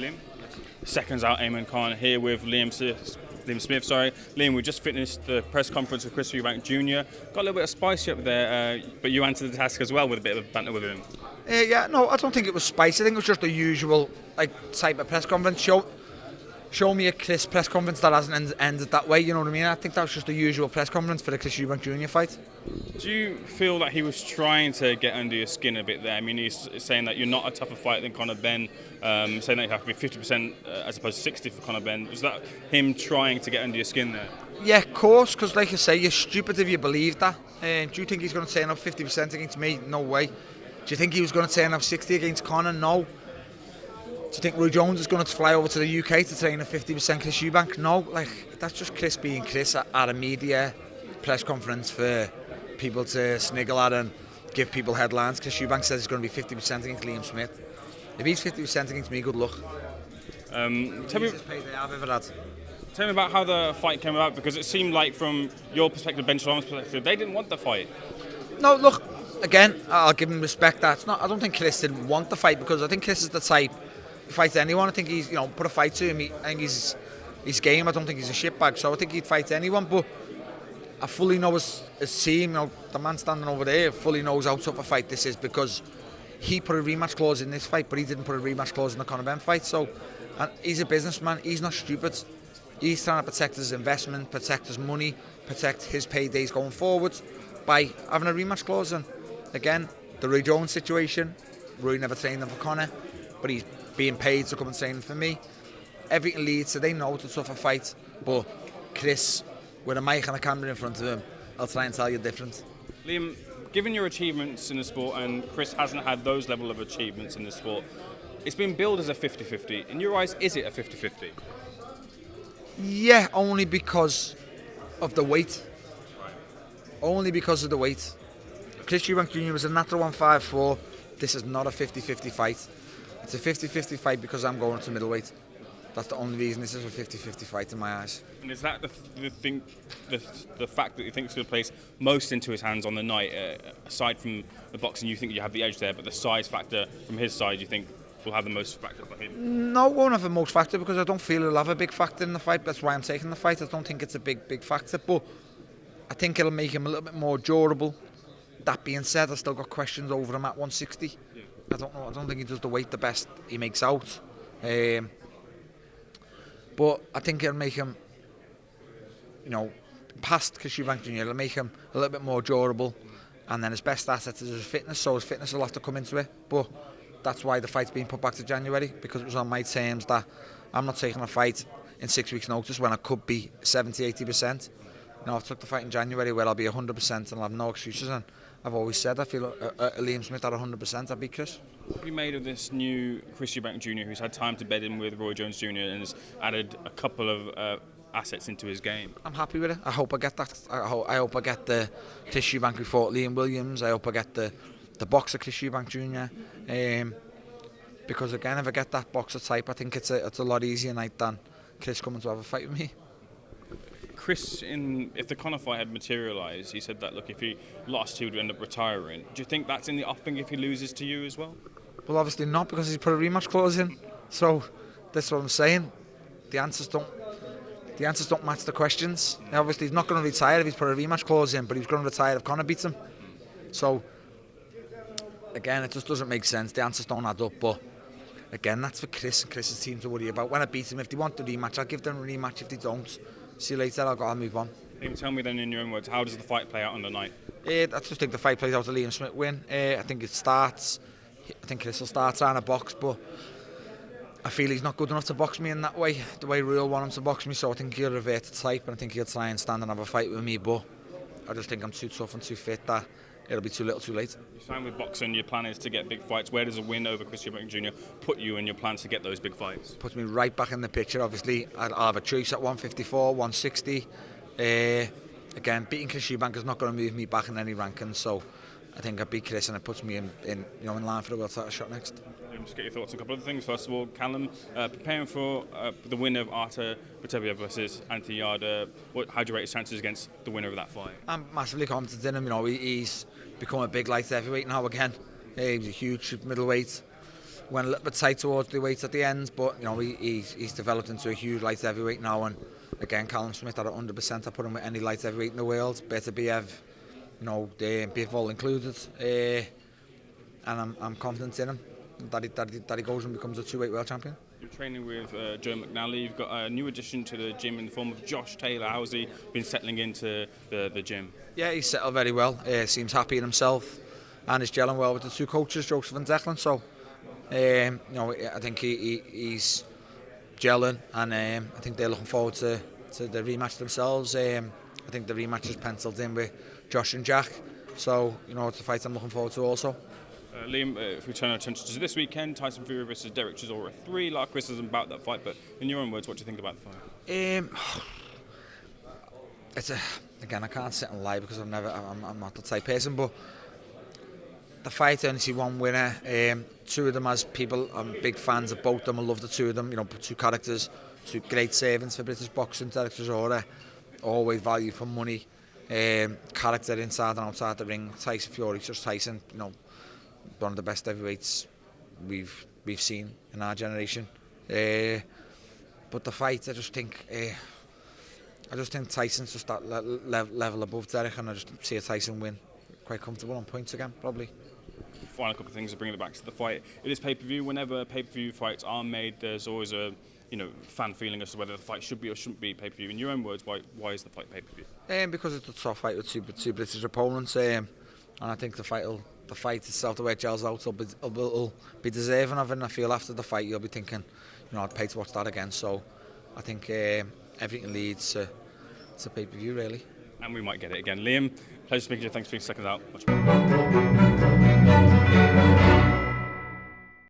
Liam? Seconds out, Ayman Khan here with Liam Smith. Liam, we just finished the press conference with Chris Eubank Jr. Got a little bit of spicy up there, but you answered the task as well with a bit of banter with him. No, I don't think it was spicy. I think it was just the usual type of press conference. Show me a Chris press conference that hasn't ended that way, you know what I mean? I think that was just the usual press conference for the Chris Eubank Jr. fight. Do you feel that he was trying to get under your skin a bit there? I mean, he's saying that you're not a tougher fighter than CONOR BENN, saying that you have to be 50% as opposed to 60% for CONOR BENN. Was that him trying to get under your skin there? Yeah, of course, because like I say, you're stupid if you believe that. Do you think he's going to turn up 50% against me? No way. Do you think he was going to turn up 60% against Conor? No. Do you think Roy Jones is going to fly over to the UK to train at 50% Chris Eubank? No. That's just Chris being Chris at a media press conference for people to sniggle at and give people headlines. Chris Eubank says he's going to be 50% against Liam Smith. If he's 50% against me, good luck. Tell me I've ever had. Tell me about how the fight came about, because it seemed like from your perspective, Ben Shalom's perspective, they didn't want the fight. No, look, again, I'll give him respect. I don't think Chris didn't want the fight, because I think Chris is the type to fight anyone. I think he's, put a fight to him. I think he's game. I don't think he's a shitbag, so I think he'd fight anyone. But I fully know his team, the man standing over there fully knows how tough a fight this is, because he put a rematch clause in this fight, but he didn't put a rematch clause in the CONOR BENN fight. So, and he's a businessman. He's not stupid. He's trying to protect his investment, protect his money, protect hid paydays going forward by having a rematch clause. And again, the Roy Jones situation, Roy never trained him for Conor, but he's being paid to come and train for me. Everything leads to, they know it's a tougher fight, but Chris, with a mic and a camera in front of him, I'll try and tell you different. Liam, given your achievements in the sport, and Chris hasn't had those level of achievements in the sport, it's been billed as a 50-50. In your eyes, is it a 50-50? Yeah, only because of the weight. Only because of the weight. Chris Eubank Jr. was a natural 154. This is not a 50-50 fight. It's a 50-50 fight because I'm going to middleweight. That's the only reason this is a 50-50 fight in my eyes. And is that the fact that you think it's going to place most into his hands on the night, aside from the boxing, you think you have the edge there, but the size factor from his side, you think will have the most factor for him? No, it won't have the most factor, because I don't feel he'll have a big factor in the fight. That's why I'm taking the fight. I don't think it's a big factor, but I think it'll make him a little bit more durable. That being said, I've still got questions over him at 160. Yeah. I don't know. I don't think he does the weight the best he makes out. But I think it'll make him, past Chris Eubank Jr., it'll make him a little bit more durable. And then his best asset is his fitness, so his fitness will have to come into it. But that's why the fight's been put back to January, because it was on my terms that I'm not taking a fight in 6 weeks' notice when I could be 70-80%. I've took the fight in January where I'll be 100% and I'll have no excuses. And I've always said I feel Liam Smith at 100%, I'd beat Chris. What have you made of this new Chris Eubank Jr., who's had time to bed in with Roy Jones Jr. and has added a couple of assets into his game? I'm happy with it. I hope I get that. I hope I get the Chris Eubank who fought Liam Williams. I hope I get the boxer Chris Eubank Jr. Because again, if I get that boxer type, I think it's a lot easier night than Chris coming to have a fight with me. Chris, if the Conor fight had materialised, he said that, look, if he lost, he would end up retiring. Do you think that's in the offing if he loses to you as well? Well, obviously not, because he's put a rematch clause in. So that's what I'm saying. The answers don't match the questions. Obviously, he's not going to retire if he's put a rematch clause in, but he's going to retire if Conor beats him. So again, it just doesn't make sense. The answers don't add up. But again, that's for Chris and Chris's team to worry about. When I beat him, if they want the rematch, I'll give them a rematch. If they don't, see you later, I'll move on. Tell me then, in your own words, how does the fight play out on the night? I just think the fight plays out to Liam Smith win. I think I think Chris will start trying to box, but I feel he's not good enough to box me in that way, the way Real want him to box me, so I think he'll revert to type, and I think he'll try and stand and have a fight with me, but I just think I'm too tough and too fit that it'll be too little too late. You signed with boxing, your plan is to get big fights. Where does a win over Chris Eubank Jr. put you in your plans to get those big fights? Puts me right back in the picture, obviously. I'll have a choice at 154, 160. Again, beating Chris Eubank is not going to move me back in any rankings, so I think I beat Chris and it puts me in line for the world title shot next. Just get your thoughts on a couple of things. First of all, Callum, preparing for the winner of Artur Beterbiev versus Anthony Yarde, how do you rate his chances against the winner of that fight? I'm massively confident in him. He's become a big light heavyweight now again. He's a huge middleweight. went a little bit tight towards the weights at the end, but you know he's developed into a huge light heavyweight now. And again, Callum Smith at 100%. I put him with any light heavyweight in the world. Better Biev, you know, Bivol included. And I'm confident in him that he goes and becomes a 2-weight world champion. You're training with Joe McNally. You've got a new addition to the gym in the form of Josh Taylor. How's he been settling into the gym? Yeah, he's settled very well. Seems happy in himself, and is gelling well with the two coaches, Joseph and Declan. So, you know, I think he's gelling, and I think they're looking forward to the rematch themselves. I think the rematch is penciled in with Josh and Jack. So, you know, it's a fight I'm looking forward to also. Liam, if we turn our attention to this weekend, Tyson Fury versus Derek Chisora 3. A lot of criticism about that fight, but in your own words, what do you think about the fight? Again, I can't sit and lie because I'm not the type person, but the fight only see one winner. Two of them, as people, I'm big fans of both of them. I love the two of them. You know, two characters, two great servants for British boxing. Derek Chisora, always value for money. Character inside and outside the ring. Tyson Fury, just Tyson. You know, one of the best heavyweights we've seen in our generation. But the fight, I just think Tyson's just that level above Derek, and I just see a Tyson win quite comfortable on points again, probably. Final couple of things to bring it back to the fight. It is pay-per-view. Whenever pay-per-view fights are made, there's always a fan feeling as to whether the fight should be or shouldn't be pay-per-view. In your own words, why is the fight pay-per-view? Because it's a tough fight with two British opponents, and I think the fight itself, the way it gels out, will be deserving of it. And I feel after the fight, you'll be thinking, you know, I'd pay to watch that again. So I think everything leads to pay-per-view, really. And we might get it again. Liam, pleasure speaking to you. Thanks for being second out. Much better.